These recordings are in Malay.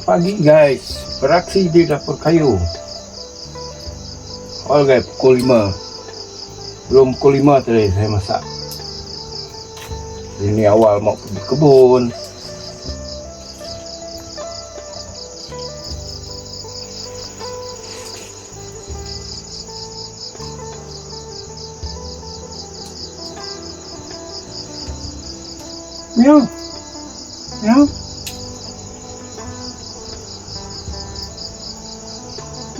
Selamat pagi guys, beraksi di dapur kayu. Guys, pukul 5. Belum pukul 5 tadi saya masak. Ini awal mau pergi kebun. Miau. Miau.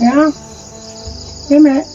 Miau. Memek.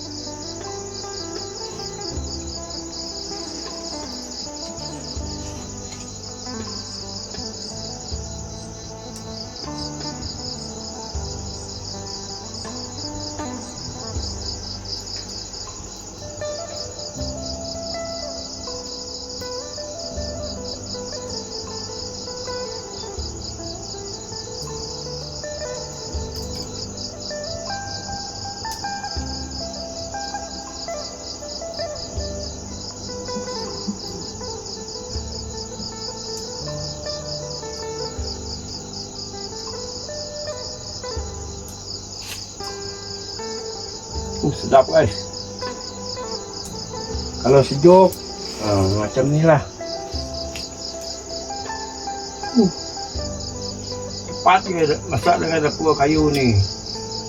Sedap guys. Kalau sejuk macam ni lah. Cepat dia masak dengan dapur kayu ni.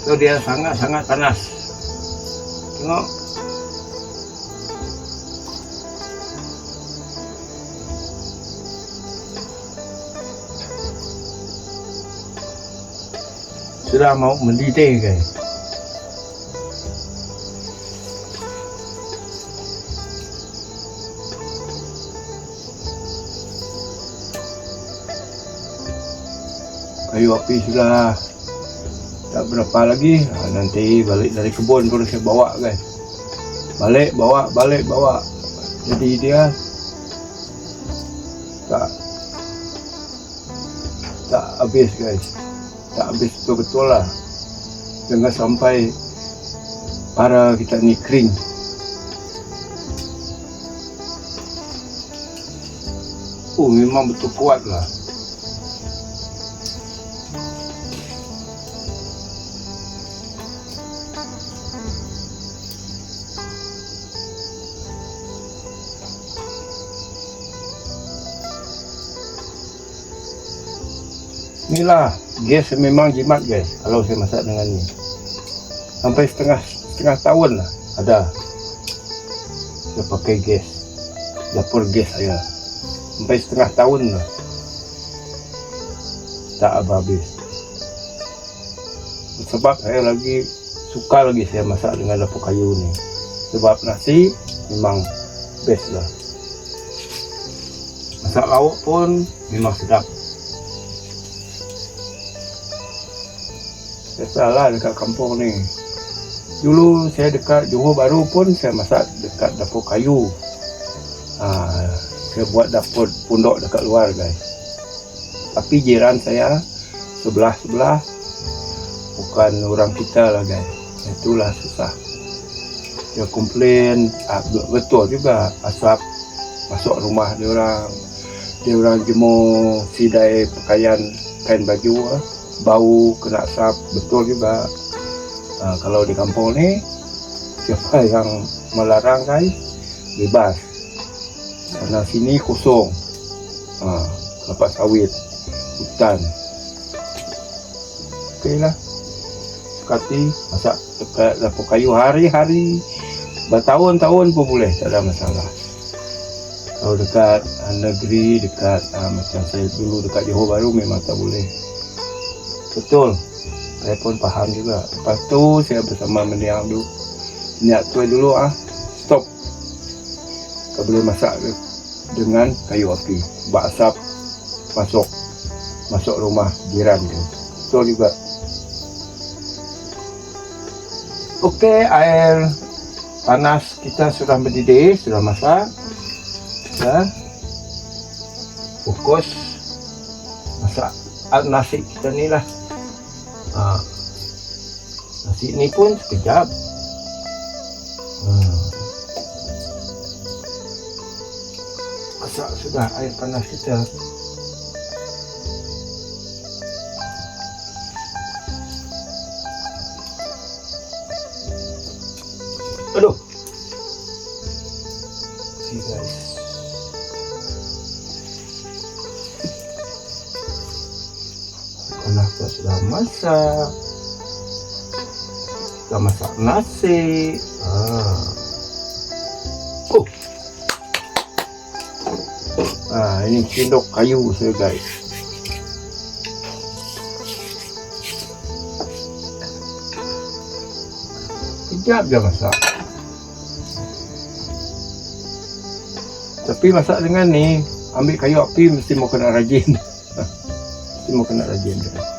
So dia sangat-sangat panas. Tengok. Sudah mau mendidih guys. Kayu api sudah tak berapa lagi. Nanti balik dari kebun baru saya bawa guys. Balik bawa. Jadi dia tak habis guys. Tak habis betul-betul lah. Jangan sampai para kita ni kering. Memang betul kuat lah. Inilah gas memang jimat guys. Kalau saya masak dengan ni sampai setengah tahun lah ada. Saya pakai gas, dapur gas saya sampai setengah tahun lah, tak habis. Sebab saya suka lagi saya masak dengan dapur kayu ni. Sebab nasi memang best lah. Masak lauk pun memang sedap. Biasalah dekat kampung ni. Dulu saya dekat Johor Bahru pun saya masak dekat dapur kayu. Saya buat dapur pondok dekat luar guys. Tapi jiran saya sebelah bukan orang kita lah guys. Itulah susah. Dia komplain, betul juga asap masuk rumah dia orang. Dia orang jemur sidai pakaian kain baju bau kena asap, betul juga. Kalau di kampung ni siapa yang melarang guys, bebas. Karena sini kosong, kelapa sawit, hutan. Okey lah. Sekati masak dekat dapur kayu hari-hari, bertahun-tahun pun boleh, tak ada masalah. Kalau dekat negeri, dekat macam saya dulu dekat Johor Bahru memang tak boleh. Betul, saya pun faham juga. Lepas tu saya bersama mendiang dulu, niat tu dulu stop. Tak boleh masak dengan kayu api, sebab asap masuk rumah jiran tu. Betul juga. Okey, air panas kita sudah mendidih, sudah masak. Dah fokus masak nasi kita ni lah. Nasi ni pun sekejap. Masak sudah air panas kita. masak. Kita masak nasi. Ini sendok kayu saya guys. Sekejap je masak. Tapi masak dengan ni, ambil kayu api mesti mau kena rajin. Mesti mau kena rajin guys.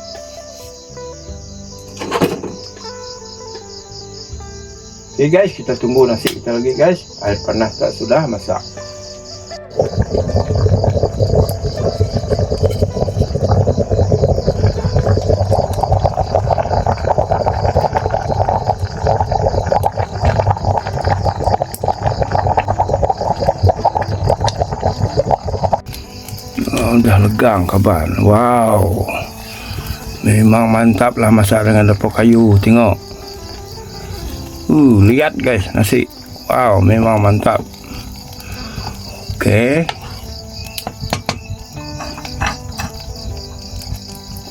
Okay guys, kita tunggu nasi kita lagi guys. Air panas tak sudah masak. Dah legang kaban. Wow, memang mantap lah masak dengan dapur kayu. Tengok, lihat guys nasi. Wow, memang mantap. Okey,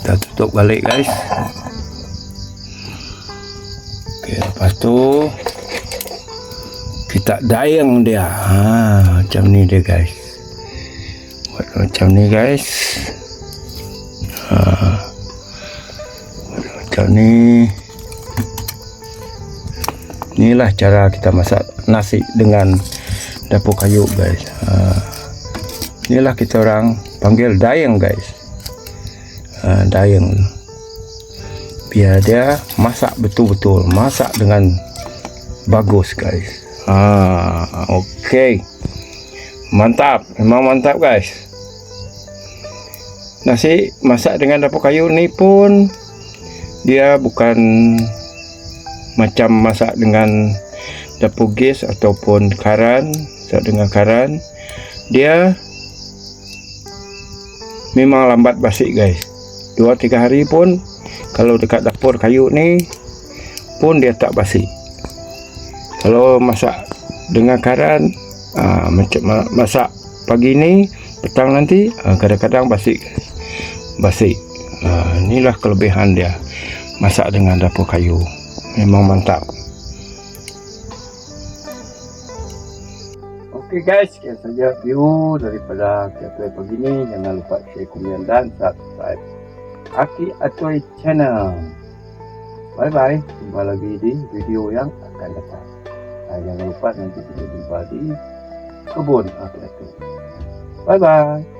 kita tutup balik guys. Okey, lepas tu kita dayang dia. Macam ni dia guys. Macam ni guys. Macam ni. Inilah cara kita masak nasi dengan dapur kayu guys. Inilah kita orang panggil dayang guys. Dayang. Biar dia masak betul-betul, masak dengan bagus guys. Okey. Mantap, memang mantap guys. Nasi masak dengan dapur kayu ni pun dia bukan macam masak dengan dapur gas ataupun karan. Masak dengan karan dia memang lambat basi guys. 2-3 hari pun kalau dekat dapur kayu ni pun dia tak basi. Kalau masak dengan karan, macam masak pagi ni, petang nanti kadang-kadang basi. Inilah kelebihan dia masak dengan dapur kayu. Memang mantap. Okey guys, sekian saja view daripada Atoy pagi ni. Jangan lupa share, komen dan subscribe Aki Atoy channel. Bye bye. Jumpa lagi di video yang akan datang. Jangan lupa nanti kita jumpa di kebun Aki Atoy. Bye bye.